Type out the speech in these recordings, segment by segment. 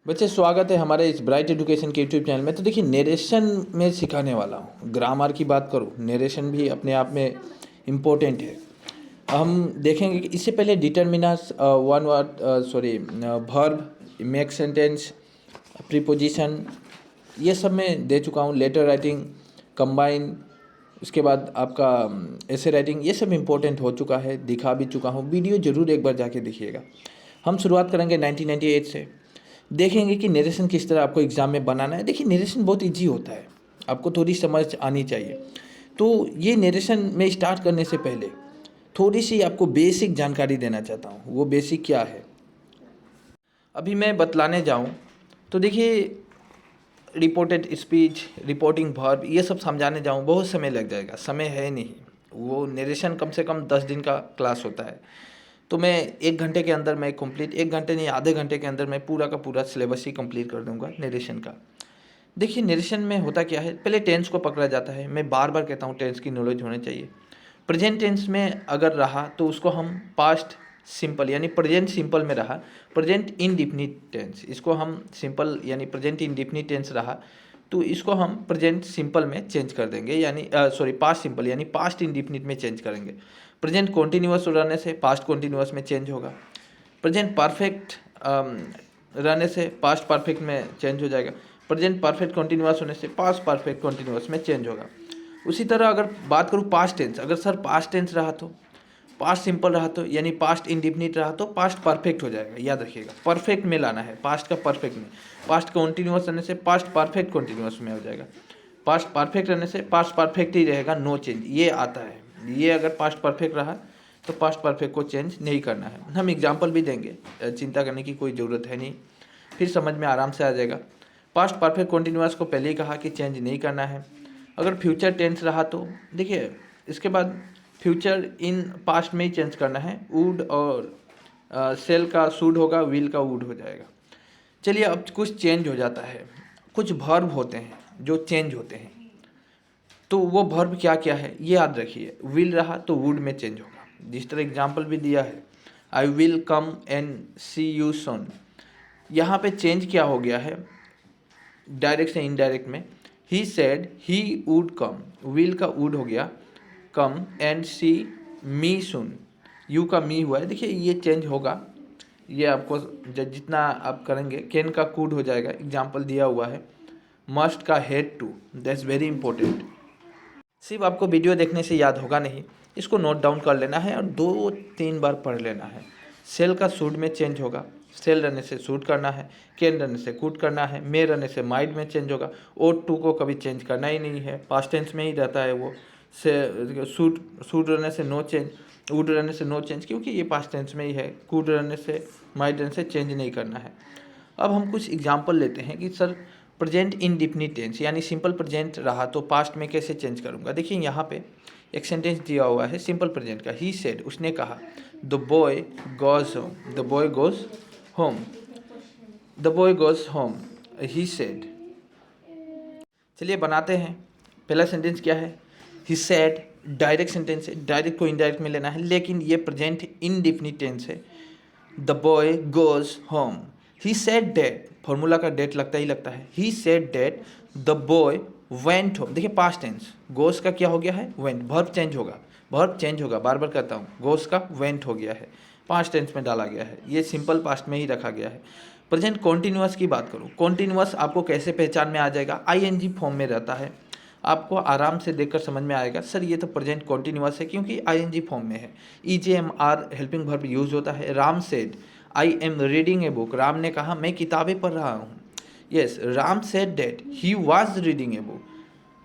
बच्चे स्वागत है हमारे इस ब्राइट एजुकेशन के यूट्यूब चैनल में। तो देखिए नरेशन में सिखाने वाला हूँ। ग्रामर की बात करूँ, नरेशन भी अपने आप में इम्पोर्टेंट है। हम देखेंगे कि इससे पहले determiners, one word verb, make sentence, preposition, ये सब मैं दे चुका हूँ। लेटर राइटिंग, कंबाइन, उसके बाद आपका ऐसे राइटिंग, ये सब इम्पोर्टेंट हो चुका है, दिखा भी चुका हूँ। वीडियो ज़रूर एक बार जाके देखिएगा। हम शुरुआत करेंगे 1998 से। देखेंगे कि नरेशन किस तरह आपको एग्ज़ाम में बनाना है। देखिए नरेशन बहुत इजी होता है, आपको थोड़ी समझ आनी चाहिए। तो ये नरेशन में स्टार्ट करने से पहले थोड़ी सी आपको बेसिक जानकारी देना चाहता हूँ। वो बेसिक क्या है अभी मैं बतलाने जाऊँ तो देखिए, रिपोर्टेड स्पीच, रिपोर्टिंग वर्ब, ये सब समझाने जाऊँ बहुत समय लग जाएगा। समय है नहीं, वो नरेशन कम से कम 10 दिन का क्लास होता है। तो मैं 1 घंटे के अंदर मैं कंप्लीट, 1 घंटे नहीं आधे घंटे के अंदर मैं पूरा का पूरा सिलेबस ही कंप्लीट कर दूंगा नरेशन का। देखिए नरेशन में होता क्या है, पहले टेंस को पकड़ा जाता है। मैं बार बार कहता हूँ टेंस की नॉलेज होनी चाहिए। प्रेजेंट टेंस में अगर रहा तो उसको हम पास्ट सिंपल यानी प्रेजेंट सिंपल में रहा, प्रेजेंट इंडिफिनिट टेंस, इसको हम सिंपल यानी प्रेजेंट इंडिफिनिट टेंस रहा तो इसको हम प्रेजेंट सिंपल में चेंज कर देंगे, यानी पास्ट सिंपल यानी पास्ट इंडिफिनिट में चेंज करेंगे। प्रेजेंट कॉन्टिन्यूअस रहने से पास्ट कॉन्टिन्यूअस में चेंज होगा। प्रेजेंट परफेक्ट रहने से पास्ट परफेक्ट में चेंज हो जाएगा। प्रेजेंट परफेक्ट कॉन्टिन्यूअस होने से पास्ट परफेक्ट कॉन्टिन्यूअस में चेंज होगा। उसी तरह अगर बात करूँ पास्ट टेंस, अगर सर पास्ट टेंस रहा तो, पास्ट सिंपल रहा तो, यानी पास्ट इंडिफिनिट रहा तो पास्ट परफेक्ट हो जाएगा। याद रखिएगा, परफेक्ट में लाना है, पास्ट का परफेक्ट में। पास्ट कॉन्टिन्यूअस रहने से पास्ट परफेक्ट कॉन्टिन्यूअस में हो जाएगा। पास्ट परफेक्ट रहने से पास्ट परफेक्ट ही रहेगा, नो चेंज, ये आता है। ये अगर पास्ट परफेक्ट रहा तो पास्ट परफेक्ट को चेंज नहीं करना है। हम एग्जाम्पल भी देंगे, चिंता करने की कोई ज़रूरत है नहीं, फिर समझ में आराम से आ जाएगा। पास्ट परफेक्ट कॉन्टिन्यूअस को पहले ही कहा कि चेंज नहीं करना है। अगर फ्यूचर टेंस रहा तो देखिए इसके बाद फ्यूचर इन पास्ट में ही चेंज करना है। वुड और सेल का शुड होगा, विल का वुड हो जाएगा। चलिए अब कुछ चेंज हो जाता है, कुछ वर्ब होते हैं जो चेंज होते हैं। तो वो वर्ब क्या क्या है ये याद रखिए। विल रहा तो वुड में चेंज होगा, जिस तरह एग्जाम्पल भी दिया है, I will come and see you soon. यहाँ पे चेंज क्या हो गया है, डायरेक्ट से इनडायरेक्ट में। He said he would come, will का वुड हो गया, कम and C me soon, you का मी हुआ है। देखिए ये चेंज होगा, ये आपको जितना आप करेंगे। कैन का कूड हो जाएगा, एग्जाम्पल दिया हुआ है। मस्ट का had to, that's very important. सिर्फ आपको वीडियो देखने से याद होगा नहीं, इसको नोट डाउन कर लेना है और 2-3 बार पढ़ लेना है। सेल का सूड में चेंज होगा, सेल रहने से सूट करना है, कैन रहने से कूट करना है, मे रहने से माइड में चेंज होगा। ओ टू को कभी चेंज करना ही नहीं है, पास्ट टेंस में ही रहता है वो। से सूट सूट रहने से नो चेंज, वुड रहने से नो चेंज, क्योंकि ये पास्ट टेंस में ही है। कूड रहने से, माइड रहने से चेंज नहीं करना है। अब हम कुछ एग्जाम्पल लेते हैं कि सर प्रेजेंट इंडिफिनिट टेंस यानी सिंपल प्रेजेंट रहा तो पास्ट में कैसे चेंज करूँगा। देखिए यहाँ पे एक सेंटेंस दिया हुआ है सिंपल प्रेजेंट का। ही सेड, उसने कहा, the boy goes home, the boy goes home, the boy goes home, he said. चलिए बनाते हैं। पहला सेंटेंस क्या है, ही सेड, डायरेक्ट सेंटेंस है, डायरेक्ट को इनडायरेक्ट में लेना है, लेकिन ये प्रेजेंट इंडिफिनिट टेंस है। The boy goes home, he said that, formula का डेट लगता ही लगता है। He said that the boy went home. देखिए पास्ट टेंस, गोस का क्या हो गया है, वेंट, वर्ब चेंज होगा, वर्ब चेंज होगा, बार बार कहता हूँ, गोस का वेंट हो गया है, पास्ट टेंस में डाला गया है, ये सिंपल पास्ट में ही रखा गया है। प्रेजेंट कॉन्टिन्यूअस की बात करूँ, कॉन्टिन्यूअस आपको कैसे पहचान में आ जाएगा, आईएनजी फॉर्म में रहता है। आपको आराम से देखकर समझ में आएगा सर ये तो प्रेजेंट कॉन्टिन्यूअस है क्योंकि आईएनजी फॉर्म में है। ईजेएमआर हेल्पिंग वर्ब यूज होता है। Ram said I am reading a book, Ram ने कहा मैं किताबें पढ़ रहा हूँ। Yes, Ram said that he was reading a book.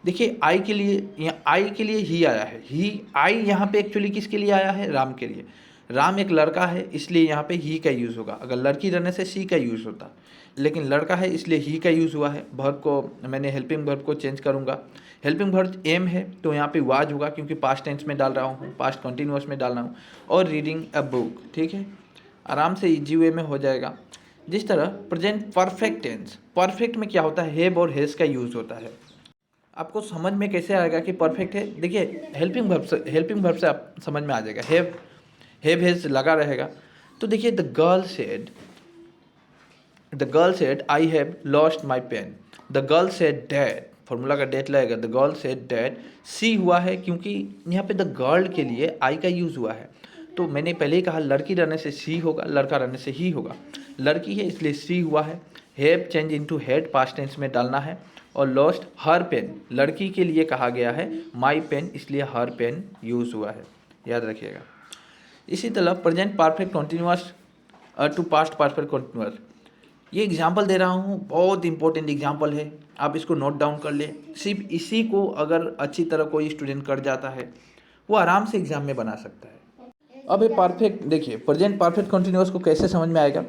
देखिए आई के लिए, यहाँ आई के लिए ही आया है, ही आई यहाँ पे एक्चुअली किसके लिए आया है, राम के लिए। राम एक लड़का है इसलिए यहाँ पे ही का यूज़ होगा। अगर लड़की रहने से सी का यूज़ होता, लेकिन लड़का है इसलिए ही का यूज़ हुआ है। वर्ब को मैंने हेल्पिंग वर्ब को चेंज करूँगा। हेल्पिंग वर्ब एम है तो यहाँ पे वाज होगा क्योंकि पास्ट टेंस में डाल रहा हूँ, पास्ट कंटिन्यूअस में डाल रहा हूँ। और रीडिंग अ बुक, ठीक है, आराम से इजी वे में हो जाएगा। जिस तरह प्रेजेंट परफेक्ट टेंस, परफेक्ट में क्या होता है, हैव और हैज़ का यूज़ होता है। आपको समझ में कैसे आएगा कि परफेक्ट है, देखिए हेल्पिंग वर्ब से आप समझ में आ जाएगा। हैव हैज़ लगा रहेगा। तो देखिए the girl said the girl said I have lost my pen, the girl said that, formula का डेट लगेगा, the girl said that, she हुआ है क्योंकि यहाँ पे द गर्ल के लिए आई का यूज़ हुआ है। तो मैंने पहले ही कहा लड़की रहने से सी होगा, लड़का रहने से ही होगा, लड़की है इसलिए सी हुआ है। Have change into had past tense में डालना है। और लॉस्ट हर पेन, लड़की के लिए कहा गया है, माई पेन इसलिए हर पेन यूज़ हुआ है, याद रखिएगा। इसी तरह present perfect continuous to past perfect continuous, ये एग्जाम्पल दे रहा हूँ, बहुत इंपॉर्टेंट एग्जाम्पल है, आप इसको नोट डाउन कर ले। सिर्फ इसी को अगर अच्छी तरह कोई स्टूडेंट कर जाता है वो आराम से एग्जाम में बना सकता है। अब ये परफेक्ट देखिए, प्रेजेंट परफेक्ट कॉन्टिन्यूअस को कैसे समझ में आएगा।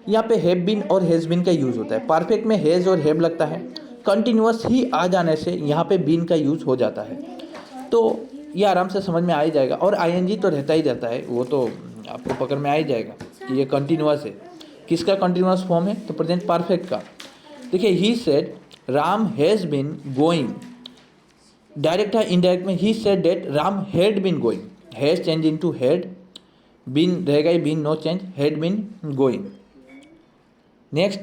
यहाँ पे हैव बीन और हैज़ बीन का यूज़ होता है। परफेक्ट में हैज़ और हैव लगता है, कंटिन्यूअस ही आ जाने से यहाँ पे बीन का यूज़ हो जाता है। तो ये आराम से समझ में आ ही जाएगा। और आईएनजी तो रहता ही रहता है, वो तो आपको पकड़ में आ ही जाएगा कि ये कंटिन्यूअस है। किसका कंटिन्यूअस फॉर्म है, तो प्रेजेंट परफेक्ट का। देखिए he said Ram has been going, direct है, इनडायरेक्ट में he said that Ram had been going, has change into had, been रहेगा ही, been no change, had been going. Next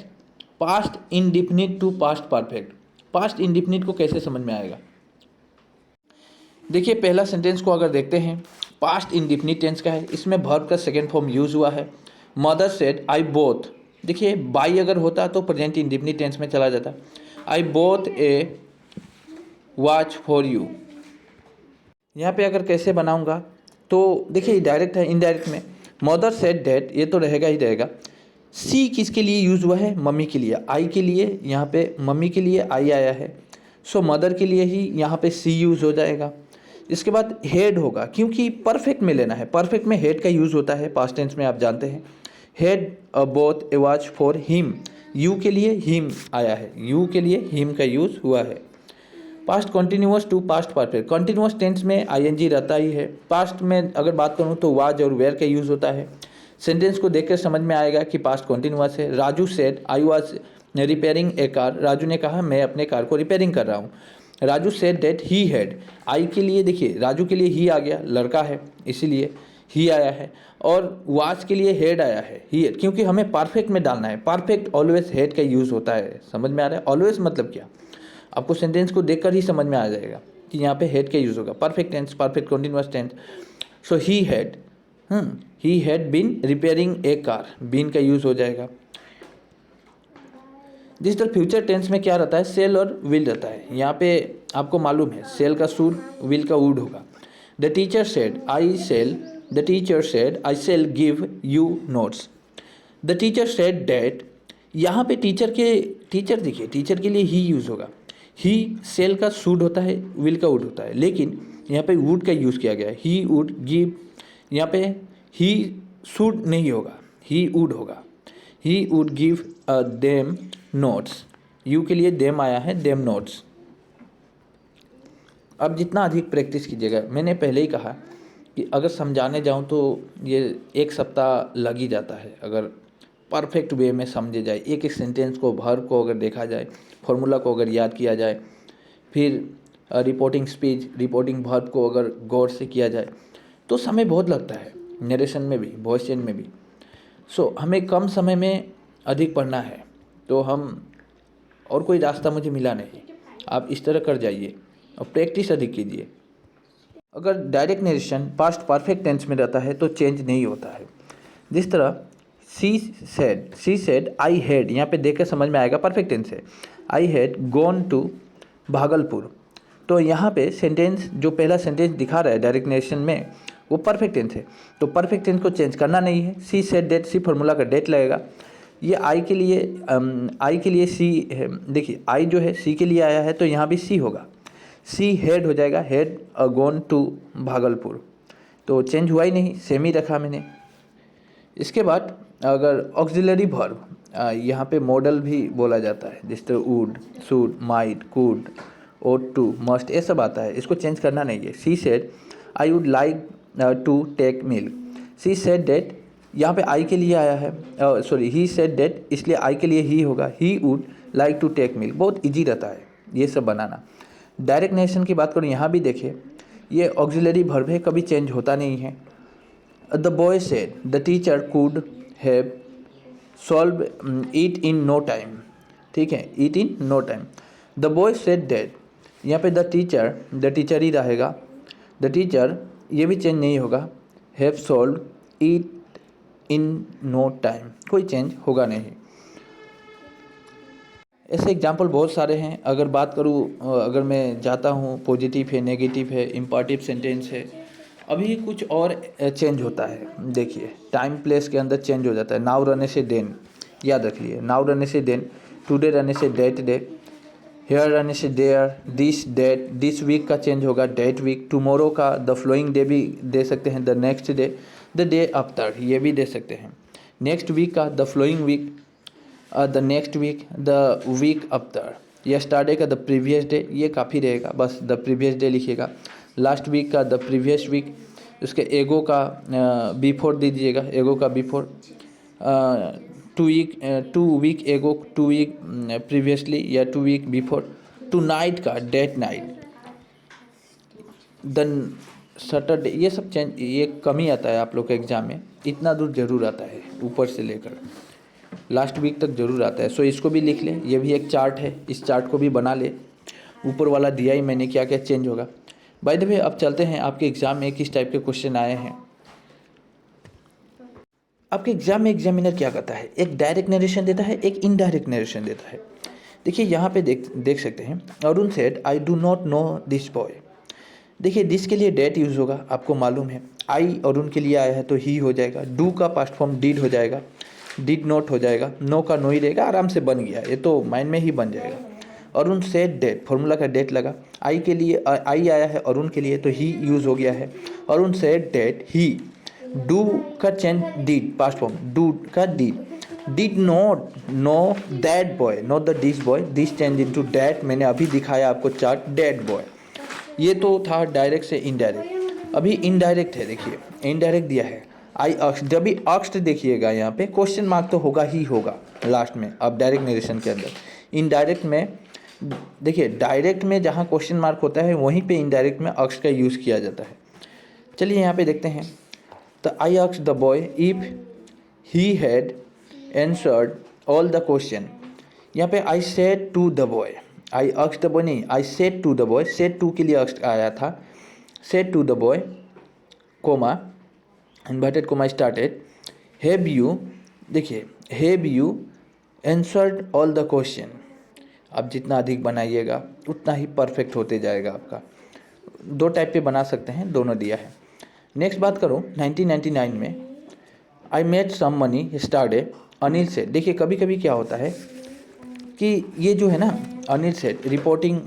past indefinite to past perfect, past indefinite को कैसे समझ में आएगा। देखिए पहला सेंटेंस को अगर देखते हैं, पास्ट इंडिफिनिट टेंस का है, इसमें वर्ब का सेकेंड फॉर्म यूज हुआ है। मदर सेड आई बोथ, देखिए बाई अगर होता तो प्रेजेंट इंडिफिनिट टेंस में चला जाता। I both A watch for you, यहाँ पे अगर कैसे बनाऊंगा तो देखिए डायरेक्ट है, इनडायरेक्ट में मदर सेड डैड, ये तो रहेगा ही रहेगा। सी किसके लिए यूज़ हुआ है, मम्मी के लिए। आई के लिए यहाँ पे मम्मी के लिए आई आया है, सो मदर के लिए ही यहाँ पे सी यूज़ हो जाएगा। इसके बाद हेड होगा, क्योंकि परफेक्ट में लेना है, परफेक्ट में हेड का यूज़ होता है, पास्ट टेंस में आप जानते हैं। Head both A watch for him, you के लिए हिम आया है, यू के लिए हिम का यूज़ हुआ है। Past continuous to past perfect, continuous tense में आईएनजी रहता ही है। पास्ट में अगर बात करूँ तो वाज और वेयर का यूज़ होता है। सेंटेंस को देखकर समझ में आएगा कि पास्ट कॉन्टिन्यूअस है। Raju said I was repairing a car, Raju ने कहा मैं अपने कार को रिपेयरिंग कर रहा हूँ। Raju said that he had, I के लिए देखिए राजू के लिए ही आ गया, लड़का है इसीलिए ही आया है। और वाज के लिए हेड आया है, ही, क्योंकि हमें परफेक्ट में डालना है। परफेक्ट ऑलवेज हेड का यूज़ होता है, समझ में आ रहा है। ऑलवेज मतलब क्या, आपको सेंटेंस को देखकर ही समझ में आ जाएगा कि यहाँ पे हेड का यूज़ होगा। Perfect tense, perfect continuous tense. So he had been repairing a car, been का यूज़ हो जाएगा। जिस तरह फ्यूचर टेंस में क्या रहता है, सेल और विल रहता है। यहाँ पे आपको मालूम है सेल का शुड, विल का वुड होगा। The teacher said I shall, the teacher said I shall give you notes. The teacher said that, यहाँ पे टीचर देखिए टीचर के लिए ही यूज़ होगा। ही सेल का शुड होता है, विल का वुड होता है, लेकिन यहाँ पे वुड का यूज़ किया गया है। ही वुड गिव, यहाँ पे ही शुड नहीं होगा, ही वुड होगा। He would give them notes, you के लिए देम आया है, देम नोट्स। अब जितना अधिक प्रैक्टिस कीजिएगा, मैंने पहले ही कहा कि अगर समझाने जाऊँ तो ये 1 सप्ताह लग ही जाता है। अगर परफेक्ट वे में समझे जाए, एक एक सेंटेंस को, वर्ब को अगर देखा जाए, फॉर्मूला को अगर याद किया जाए, फिर रिपोर्टिंग स्पीच, रिपोर्टिंग वर्ब को अगर गौर से किया जाए तो समय बहुत लगता है, नरेशन में भी, वॉइस चेंज में भी। सो हमें कम समय में अधिक पढ़ना है, तो हम और कोई रास्ता मुझे मिला नहीं। आप इस तरह कर जाइए और प्रैक्टिस अधिक कीजिए। अगर direct narration past perfect tense में रहता है तो चेंज नहीं होता है। जिस तरह सी सेड आई हैड, यहाँ पे देख के समझ में आएगा परफेक्ट टेंस है। I had gone to Bhagalpur, तो यहाँ पे सेंटेंस जो पहला सेंटेंस दिखा रहा है डायरेक्ट नरेशन में वो परफेक्ट टेंस है, तो परफेक्ट टेंस को चेंज करना नहीं है। She said that, she formula का डेट लगेगा। ये आई के लिए सी है, देखिए आई जो है सी के लिए आया है तो यहाँ भी सी होगा। सी हेड हो जाएगा, हेड गॉन टू भागलपुर, तो चेंज हुआ ही नहीं, सेम ही रखा मैंने। इसके बाद अगर ऑक्सिलरी वर्ब, यहाँ पे मॉडल भी बोला जाता है, जिस तरह would, should, might, could, ought to, must, ये सब आता है, इसको चेंज करना नहीं है। She said I would like to take milk, she said that, यहाँ पे आई के लिए आया है, सॉरी ही सेड डेट, इसलिए आई के लिए ही होगा। He would like to take milk, बहुत ईजी रहता है ये सब बनाना। डायरेक्ट नरेशन की बात करूँ, यहाँ भी देखिए ये ऑक्सिलरी वर्ब है, कभी चेंज होता नहीं है। The boy said the teacher could have solve it in no time, ठीक है, it in no time. The boy said that, यहाँ पे द टीचर ही रहेगा, द टीचर ये भी चेंज नहीं होगा, have solve it in no time, कोई चेंज होगा नहीं। ऐसे एग्जाम्पल बहुत सारे हैं। अगर बात करूँ, अगर मैं जाता हूँ, पॉजिटिव है, नेगेटिव है, इम्परेटिव सेंटेंस है, अभी कुछ और चेंज होता है। देखिए टाइम प्लेस के अंदर चेंज हो जाता है। नाउ रहने से देन, याद रखिए, नाउ रहने से देन, टुडे रहने से डेट डे, हेयर रहने से there, this that, this week का चेंज होगा डेट वीक, टुमारो का द फ्लोइंग डे भी दे सकते हैं, the next day, the day after, ये भी दे सकते हैं। नेक्स्ट वीक का the following week, the next week, the week after, yesterday का द प्रीवियस डे, ये काफ़ी रहेगा, बस द प्रीवियस डे लिखिएगा। लास्ट वीक का द प्रीवियस वीक, उसके एगो का बिफोर दीजिएगा, एगो का before, two week ago, two week previously या two week before. Tonight का डेट नाइट, द सैटरडे, ये सब चेंज, ये कमी आता है आप लोग के एग्जाम में, इतना दूर जरूर आता है, ऊपर से लेकर लास्ट वीक तक जरूर आता है। सो इसको भी लिख ले, ये भी एक चार्ट है, इस चार्ट को भी बना ले, ऊपर वाला दिया ही मैंने क्या क्या चेंज होगा। बाय द वे अब चलते हैं आपके एग्जाम में किस टाइप के क्वेश्चन आए हैं। आपके एग्जाम में एग्जामिनर क्या करता है, एक डायरेक्ट नरेशन देता है, एक इनडायरेक्ट नरेशन देता है। देखिए यहाँ पे देख सकते हैं, Arun said I do not know this boy. देखिए दिस के लिए डेट यूज़ होगा, आपको मालूम है। आई अरुण के लिए आया है तो ही हो जाएगा, डू का पास्ट फॉर्म डिड हो जाएगा, डिड नॉट हो जाएगा, नो का नो ही रहेगा, आराम से बन गया, ये तो माइंड में ही बन जाएगा। अरुण सेड डेट, फॉर्मूला का डेट लगा, आई के लिए आई आया है अरुण के लिए तो ही यूज़ हो गया है, Arun said that he. Do का change did, past form do का did not know that boy, not the this boy, this change into that, मैंने अभी दिखाया आपको चार्ट, दैट बॉय। ये तो था डायरेक्ट से इनडायरेक्ट। अभी इनडायरेक्ट है, देखिए इनडायरेक्ट दिया है आई अक्स, जब भी अक्स देखिएगा यहाँ पे क्वेश्चन मार्क तो होगा ही होगा लास्ट में, अब डायरेक्ट नरेशन के अंदर। इनडायरेक्ट में देखिए, डायरेक्ट में जहाँ क्वेश्चन मार्क होता है वहीं पे इनडायरेक्ट में अक्स का यूज़ किया जाता है। चलिए यहाँ पे देखते हैं, तो आई अक्स the boy if he had answered all the question. यहाँ पे I said to the boy, I अक्स द बॉय नहीं, I said to the boy, said to के लिए अक्स आया था, सेड टू द बॉय comma inverted comma started, have you, देखिए have you answered all the question. आप जितना अधिक बनाइएगा उतना ही परफेक्ट होते जाएगा आपका। दो टाइप पे बना सकते हैं, दोनों दिया है। नेक्स्ट बात करूँ 1999 में, I made some money yesterday, Anil से। देखिए कभी कभी क्या होता है कि ये जो है ना अनिल से रिपोर्टिंग,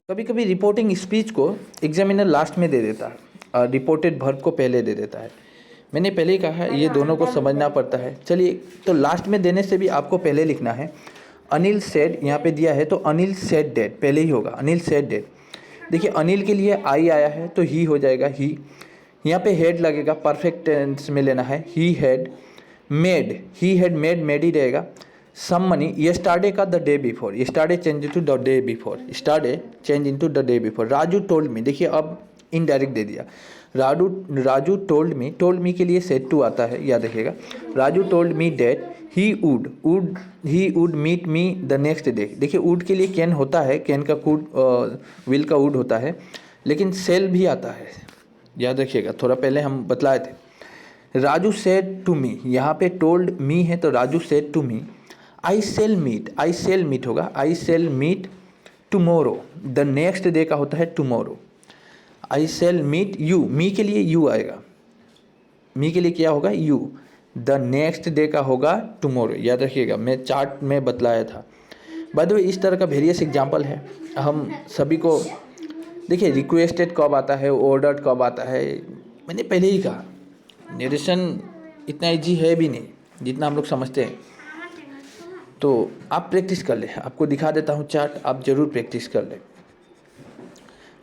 कभी कभी रिपोर्टिंग स्पीच को एग्जामिनर लास्ट में दे देता है, रिपोर्टेड वर्ब को पहले दे देता है। मैंने पहले ही कहा है ये दोनों को समझना पड़ता है। चलिए तो लास्ट में देने से भी आपको पहले लिखना है। अनिल सेड यहाँ पे दिया है तो अनिल सेड डेट पहले ही होगा, अनिल सेड डेट। देखिए अनिल के लिए आई आया है तो ही हो जाएगा ही, यहाँ पे हेड लगेगा, परफेक्ट टेंस में लेना है। He had made, he had made, made ही रहेगा। सम मनी, यस्टरडे का the day before, yesterday change into the day before, yesterday change into the day before. Raju told me, देखिए अब इनडायरेक्ट दे दिया। राजू टोल्ड मी के लिए सेड टू आता है, याद रखिएगा। Raju told me that he would meet me the next day. देखिए वुड के लिए कैन होता है, कैन का कुड, विल का वुड होता है, लेकिन सेल भी आता है, याद रखिएगा, थोड़ा पहले हम बतलाए थे। राजू सेड टू मी, यहाँ पे टोल्ड मी है तो Raju said to me. I shall meet होगा, I shall meet tomorrow, the next day का होता है tomorrow. I shall meet you, me के लिए यू आएगा, मी के लिए क्या होगा यू, द नेक्स्ट डे का होगा टुमोरो, याद रखिएगा, मैं चार्ट में बतलाया था। बाय द वे इस तरह का वेरियस एग्जाम्पल है हम सभी को। देखिए रिक्वेस्टेड कब आता है, ऑर्डर्ड कब आता है, मैंने पहले ही कहा नरेशन इतना ईजी है भी नहीं जितना हम लोग समझते हैं। तो आप प्रैक्टिस कर ले, आपको दिखा देता हूँ चार्ट, आप ज़रूर प्रैक्टिस कर ले।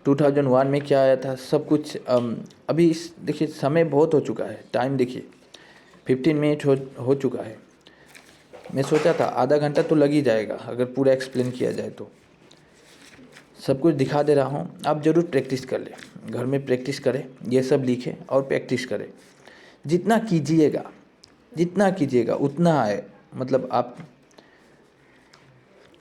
2001 में क्या आया था सब कुछ। अभी देखिए समय बहुत हो चुका है, टाइम देखिए 15 मिनट हो चुका है। मैं सोचा था आधा घंटा तो लग ही जाएगा अगर पूरा एक्सप्लेन किया जाए तो। सब कुछ दिखा दे रहा हूँ, आप ज़रूर प्रैक्टिस कर ले, घर में प्रैक्टिस करें, ये सब लिखें और प्रैक्टिस करें। जितना कीजिएगा उतना आए, मतलब आप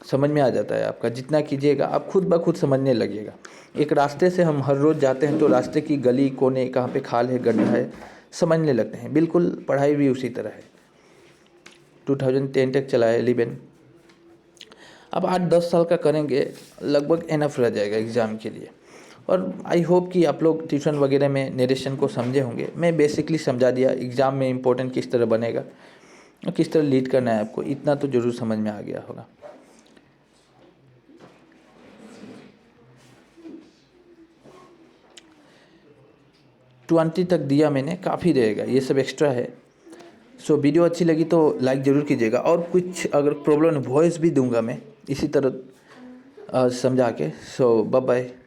समझ में आ जाता है आपका, जितना कीजिएगा आप खुद ब खुद समझने लगिएगा। एक रास्ते से हम हर रोज़ जाते हैं तो रास्ते की गली कोने कहाँ पे खाल है गड्ढा है समझने लगते हैं। बिल्कुल पढ़ाई भी उसी तरह है। 2010 तक चला है 11, अब 8-10 साल का करेंगे, लगभग इनफ रह जाएगा एग्ज़ाम के लिए। और आई होप कि आप लोग ट्यूशन वगैरह में नरेशन को समझे होंगे। मैं बेसिकली समझा दिया एग्ज़ाम में इम्पोर्टेंट किस तरह बनेगा और किस तरह लीड करना है आपको, इतना तो ज़रूर समझ में आ गया होगा। ट्वेंटी तक दिया मैंने, काफ़ी रहेगा, ये सब एक्स्ट्रा है। सो वीडियो अच्छी लगी तो लाइक ज़रूर कीजिएगा। और कुछ अगर प्रॉब्लम वॉइस भी दूंगा मैं इसी तरह समझा के। सो बाय बाय।